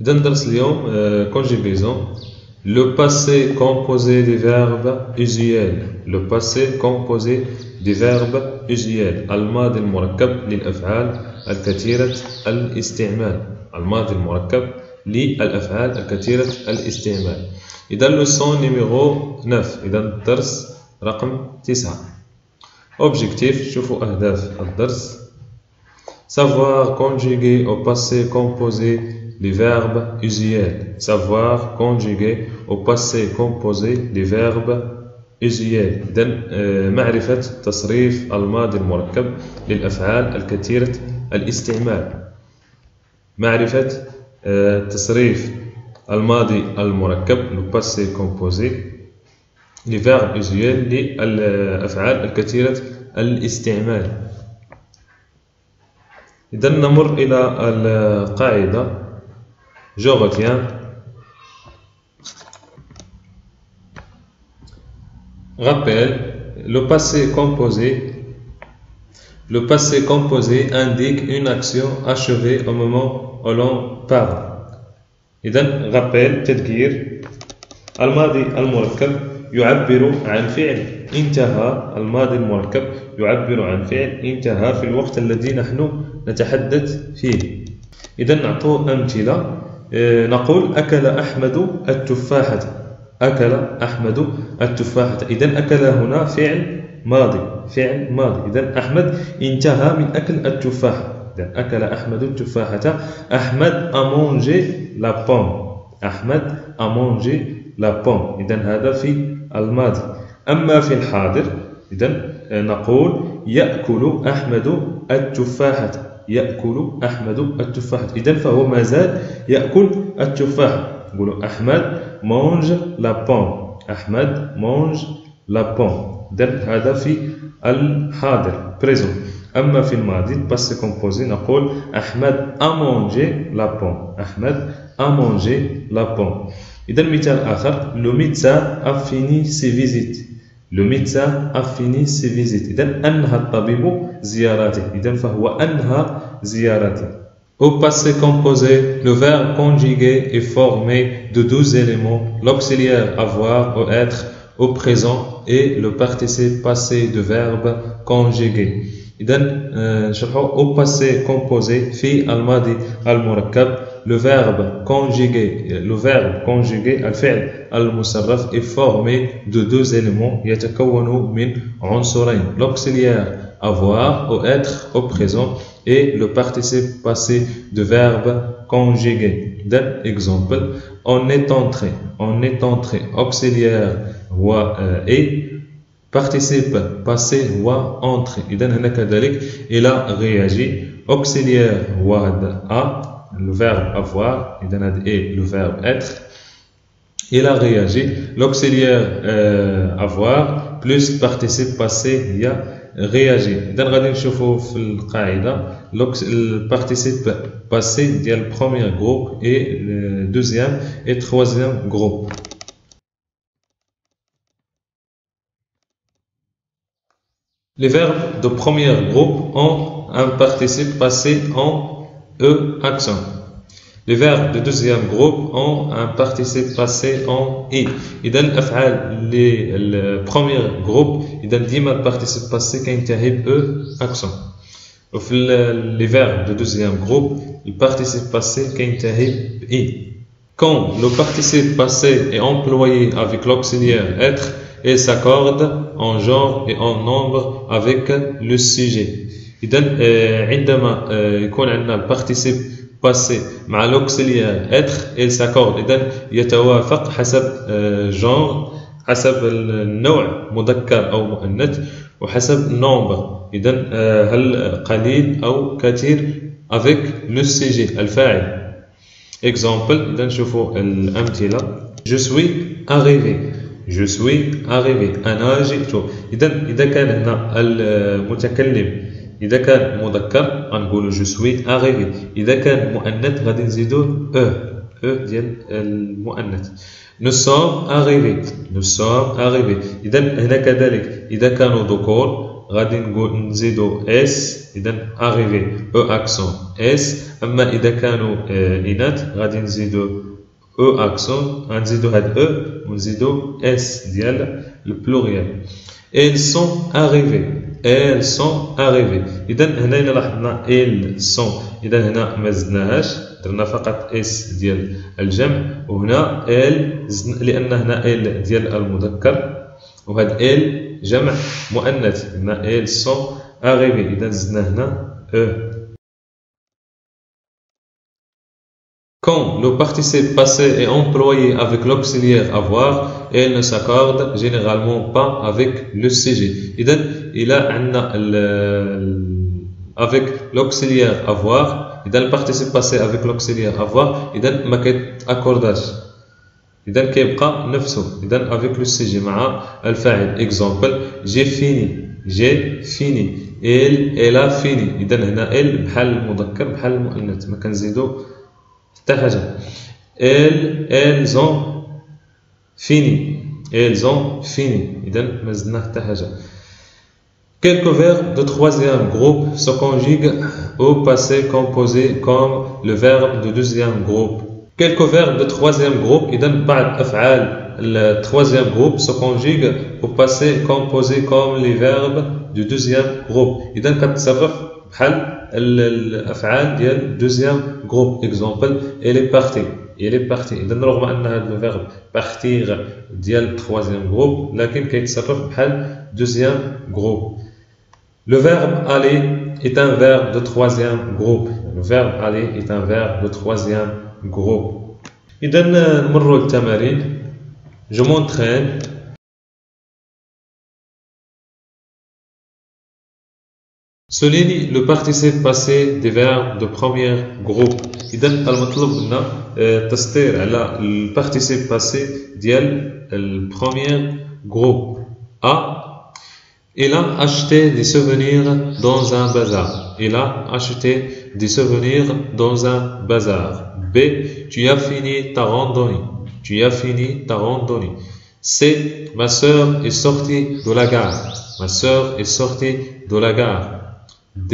إذا درس اليوم conjugaison. Le passé composé des verbes usuels. Le passé composé des verbes usuels. الماضي المركب للأفعال الكثيرة الاستعمال. الماضي المركب للأفعال الكثيرة الاستعمال. إذا leçon numéro 9. إذا الدرس رقم 9. Objectif. شوفوا أهداف الدرس. Savoir conjuguer au passé composé les verbes usuels. Savoir conjuguer au passé composé les verbes usuels. إذن معرفة تصريف الماضي المركب للأفعال الكثيرة الاستعمال. معرفة تصريف الماضي المركب le passé composé les verbes usuels للأفعال الكثيرة الاستعمال. إذا نمر إلى القاعدة. Je retiens. Rappel, le passé composé indique une action achevée au moment où l'on parle. إذن rappel تذكير الماضي المركب يعبر عن فعل انتهى. الماضي المركب يعبر عن فعل انتهى في الوقت الذي نحن نتحدث فيه. إذن نعطوا أمثلة. نقول أكل أحمد التفاحة. أكل أحمد التفاحة. إذن أكل هنا فعل ماضي. إذن أحمد انتهى من أكل التفاحة. إذن أكل أحمد التفاحة. أحمد a mangé la pomme. أحمد a mangé la pomme. إذن هذا في الماضي. أما في الحاضر إذن نقول يأكل أحمد التفاحة. يأكل أحمد التفاحة. إذن فهو ما زال يأكل التفاحة. نقول أحمد mange la pomme. أحمد mange la pomme. إذن هذا في الحاضر présent. أما في الماضي passé composé نقول أحمد a mangé la pomme. أحمد a mangé la pomme. إذن مثال آخر le médecin a fini ses visites. Le médecin a fini ses visites. إذن أنهى الطبيب زيارته. إذن فهو أنهى زيارته. Au passé composé, le verbe conjugué est formé de 12 éléments: l'auxiliaire avoir ou être au présent et le participe passé de verbe conjugué. إذن نشرحوا au passé composé في الماضي المركب le verbe conjugué الفعل المصرف est formé de 2 éléments يتكون من عنصرين: l'auxiliaire avoir ou être au présent et le participe passé de verbe conjugué. D'un exemple, on est entré, auxiliaire et participe passé entré. إذن هنا كذلك il a réagi. auxiliaire a le verbe avoir, et le verbe être. Il a réagi. L'auxiliaire avoir plus participe passé il a réagi. إذن غادي نشوفوا في القاعدة le participe passé ديال le premier groupe et le deuxième et troisième groupe. Les verbes de premier groupe ont un participe passé en E accent. Les verbes de deuxième groupe ont un participe passé en I. إذا الأفعال للبريمير جروب إذا ديما البارتيسيب باسي كينتهي ب E accent. وفي les verbes de deuxième groupe le participe passé كينتهي ب I. Quand le participe passé est employé avec l'auxiliaire être, il s'accorde en genre et en nombre avec le sujet. إذا عندما يكون عندنا البارتيسيب passé مع l'auxiliaire être il s'accorde. إذا يتوافق حسب genre، حسب النوع مذكر أو مؤنث، وحسب النومبر. إذا هل قليل أو كثير avec le sujet الفاعل. exemple. إذا نشوفوا الأمثلة. je suis arrivé. أنا جئت. إذا كان هنا المتكلم إذا كان مذكر غنقولوا je suis arrivé. إذا كان مؤنث غادي نزيدوا ديال المؤنث. nous sommes arrivés. إذا هنا كذلك إذا كانوا ذكور غادي نزيدو اس، إذا arrivé او اكسون اس. أما إذا كانوا إناث غادي نزيدو او اكسون، غنزيدو هاد او ونزيدو اس ديال البلوريال. elles sont arrivées، elles sont arrivées. إذا هنا إلا لاحظنا elles sont، إذا هنا ما زدناهاش، درنا فقط اس ديال الجمع، وهنا ال لأن هنا ال ديال المذكر وهاد ال جمع مؤنث، هنا elles sont arrivées، إذا زدنا هنا e. Quand le participe passé est employé avec l'auxiliaire avoir, elle ne s'accorde généralement pas avec le sujet. إذا إلى عندنا avec l'auxiliaire avoir، إذا le participe passé avec l'auxiliaire avoir، إذا ما كيتأكورداش، إذا كيبقى نفسه، إذا avec le sujet مع الفاعل. Exemple j'ai fini، j'ai fini، elle a fini، إذا هنا elle بحال المذكر بحال المؤنث ما كنزيدو حتى حاجة. elles ont fini، elles ont fini، إذا ما زدنا حتى حاجة. Quelques verbes de troisième groupe se conjuguent au passé composé comme le verbe de deuxième groupe. Quelques verbes de troisième groupe، إذا بعض أفعال le troisième groupe se conjuguent au passé composé comme les verbes du deuxième groupe. إذا كتصرف بحال الأفعال ديال deuxième groupe. Exemple elle est partie، elle est partie. إذا رغم أن هذا الفيرب partir ديال troisième groupe لكن كيتصرف بحال deuxième groupe. Le verbe aller est un verbe de troisième groupe. Le verbe aller est un verbe de troisième groupe. إذا نمروا للتمارين. Je m'entraîne. Souligne le participe passé des verbes de premier groupe. إذا المطلوب منا تسطير على le participe passé ديال le premier groupe. A. Il a acheté des souvenirs dans un bazar. Il a acheté des souvenirs dans un bazar. B. Tu as fini ta randonnée. Tu as fini ta randonnée. C. Ma sœur est sortie de la gare. Ma sœur est sortie de la gare. D.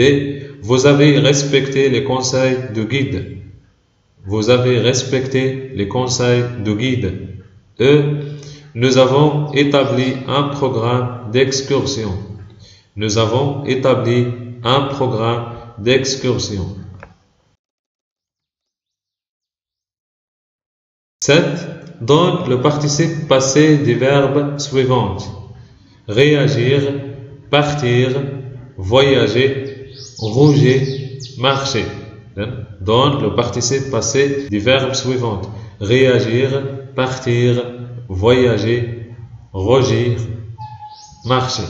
Vous avez respecté les conseils de guide. Vous avez respecté les conseils de guide. E. Nous avons établi un programme d'excursion. Nous avons établi un programme d'excursion. 7. Donne le participe passé des verbes suivants. Réagir, partir, voyager, rouger, marcher. Donne le participe passé des verbes suivants. Réagir, partir, voyager, rougir, marcher.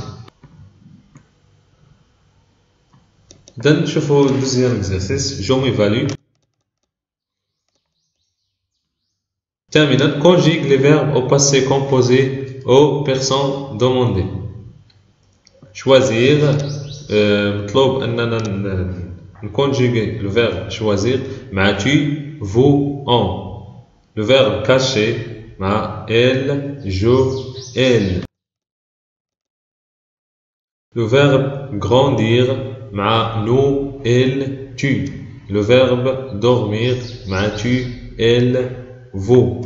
إذا نشوفوا الدوزيام إكزرسيس. Je m'évalue. ثامنا conjugue les verbes au passé composé aux personnes demandées. choisir مطلوب أننا نكونجيغي le verbe choisir مع tu, vous, on. Le verbe cacher مع elle, je, elle. Le verbe grandir مع nous, elle, tu. Le verbe dormir مع tu, elle, vous.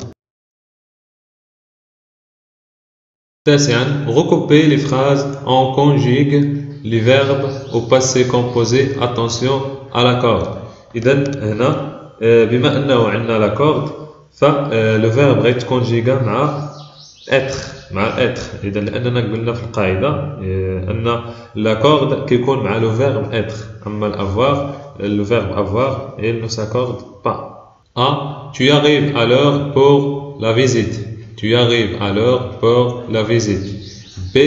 تاسعا recouper les phrases en conjugue les verbes au passé composé. Attention à la corde. إذا هنا بما أنه عندنا la corde فالو verbe غيتكونجيغا مع être مع être. إذا لأننا قلنا في القاعدة أن la corde كيكون مع le verbe être. أما l'avoir le verbe avoir il ne s'accorde pas. A. Tu arrives à l'heure pour la visite. Tu arrives à l'heure pour la visite. B.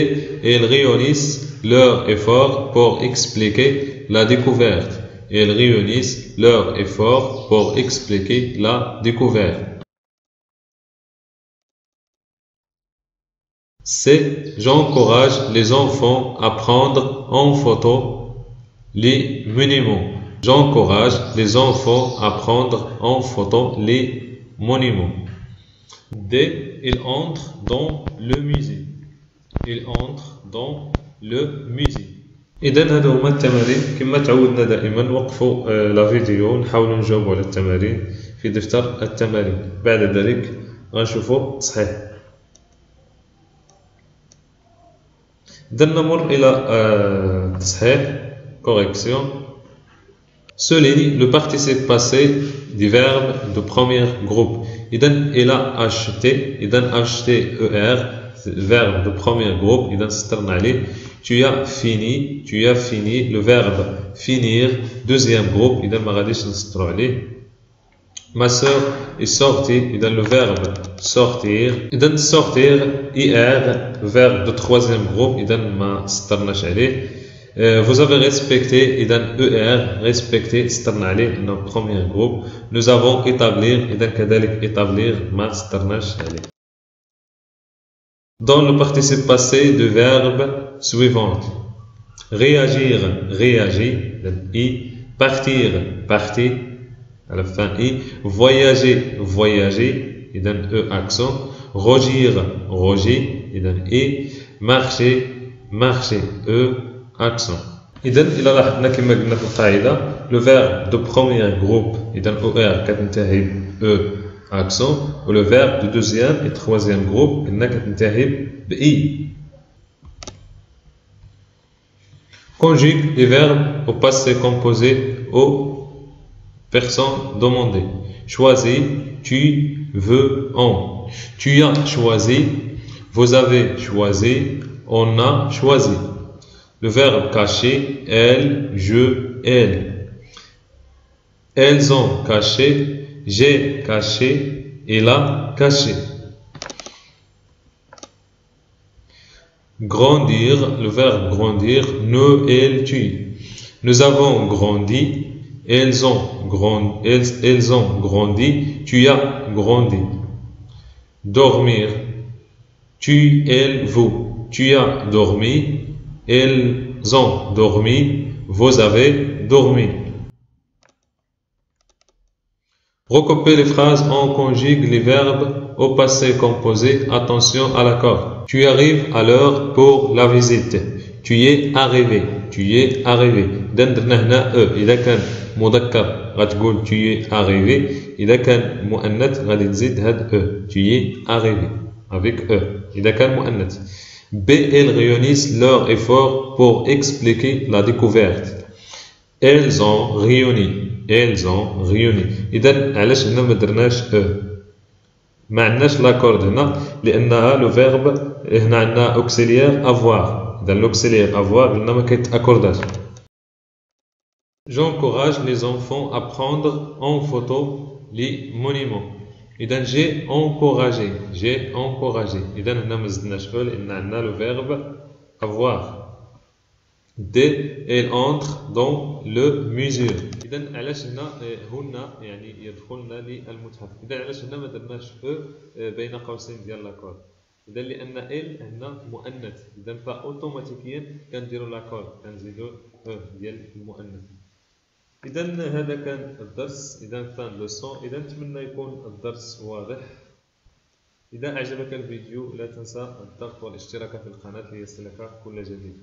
Ils réunissent leur effort pour expliquer la découverte. Ils réunissent leur effort pour expliquer la découverte. C. J'encourage les enfants à prendre en photo les monuments. J'encourage les enfants à prendre en photo les monuments. D. Il entre dans le musée. Il entre dans le musée. إذا هادو هما التمارين كما تعودنا دائما. وقفوا لا فيديو نحاولوا نجاوبوا على التمارين في دفتر التمارين. بعد ذلك غنشوفوا التصحيح. إذا نمر إلى التصحيح correction. Souligne le participe passé du verbe de premier groupe. إذا il a acheté. إذا acheté ER verbe de premier groupe. إذا سطرنا عليه. Tu as fini le verbe finir deuxième groupe. إذا ما غاديش نسطروا عليه. Ma sœur est sortie. إذا le verbe sortir. إذا sortir IR verbe de troisième groupe. إذا ما سطرناش عليه. Vous avez respecté. إذا ER respecté سطرنا عليه لأنه premier groupe. Nous avons établir. إذا كذلك établir ما سطرناش عليه. Dans le participe passé du verbe suivant. Réagir, réagir, I. Partir, partir, à la fin I. Voyager, voyager, إذا E accent. Rougir, rougir, إذا I. Marcher, marcher, E accent. إذا إلا لاحظنا كما قلنا في القاعدة le verbe de premier groupe إذا OR كتنتهي ب E accent و le verbe de deuxième et troisième groupe قلنا كتنتهي ب I. Conjugue les verbes au passé composé aux personnes demandées. Choisis, tu, veux, on. Tu as choisi, vous avez choisi, on a choisi. Le verbe caché, elle, je, elle. Elles ont caché, j'ai caché, il a caché. Grandir, le verbe grandir, nous, elle, tu. Nous avons grandi, elles ont grandi, tu as grandi. Dormir, tu, elle, vous. Tu as dormi, elles ont dormi, vous avez dormi. Recopiez les phrases, on conjugue les verbes au passé composé. Attention à l'accord. Tu arrives à l'heure pour la visite. Tu y es arrivé. Tu y es arrivé. درنا هنا E. إذا كان مذكر غتقول tu y es arrivé. إذا كان مؤنث غادي تزيد هاد E. Tu y es arrivé avec E. إذا كان مؤنث. B. Elles réunissent leur effort pour expliquer la découverte. Elles ont réuni. Elles ont réuni. إذا علاش هنا ما درناش E؟ ما عندناش لاكورد هنا لأنها لو فيرب هنا عندنا أوكسيليير افوار. إذا l'auxiliaire avoir قلنا ما كيتأكورداش. J'encourage les enfants à prendre en photo les monuments. إذا j'ai encouragé. J'ai encouragé. إذا هنا ما زدناش E لأن عندنا لو فيرب avoir. D. Elle entre dans le musée. إذا علاش هنا هن يعني يدخلن للمتحف. إذا علاش هنا ما درناش E بين قوسين ديال لاكورد. إذا لأن ال هنا مؤنث. إذا فأوتوماتيكيا كنديرو لاكورد كنزيدو E ديال المؤنث. إذا هذا كان الدرس. إذا فان لوسون. إذا نتمنى يكون الدرس واضح. إذا أعجبك الفيديو لا تنسى الضغط والاشتراك في القناة ليصلك كل جديد.